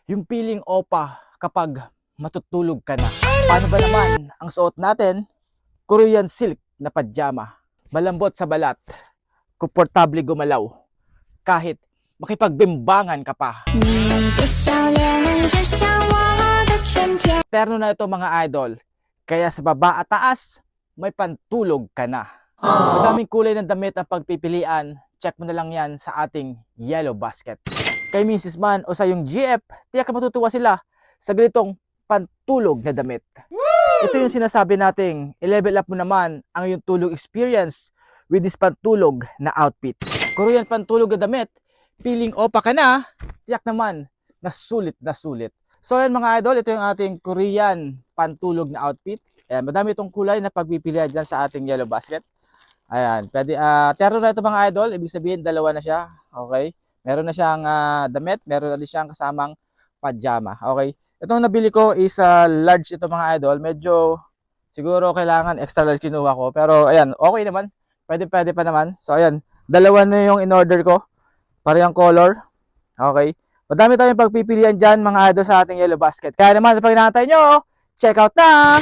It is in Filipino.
Yung feeling opa kapag matutulog ka na. Paano ba naman ang suot natin? Korean silk na pajama. Malambot sa balat. Komportable gumalaw. Kahit makipagbimbangan ka pa. Terno na ito mga idol. Kaya sa baba at taas, may pantulog ka na. Madaming kulay ng damit ang pagpipilian. Check mo na lang yan sa ating yellow basket. Kay Mrs. Man o sa yung GF, tiyak na matutuwa sila sa ganitong pantulog na damit. Ito yung sinasabi nating i-level up mo naman ang iyong tulog experience with this pantulog na outfit. Korean pantulog na damit, feeling opa ka na, tiyak naman na sulit na sulit. So yan mga idol, ito yung ating Korean pantulog na outfit. Ayan, madami itong kulay na pagpipilian dyan sa ating yellow basket. Ayan, pwede, terno na ito mga idol, ibig sabihin dalawa na siya. Okay, meron na siyang damit, meron na din siyang kasamang pajama. Okay, itong nabili ko is large ito mga idol, medyo siguro kailangan extra large kinuha ko. Pero ayan, okay naman, pwede pa naman. So ayan, dalawa na yung in-order ko, parehong color. Okay, madami tayong pagpipilian dyan mga idol sa ating yellow basket. Kaya naman, pag nakatay nyo, check out na!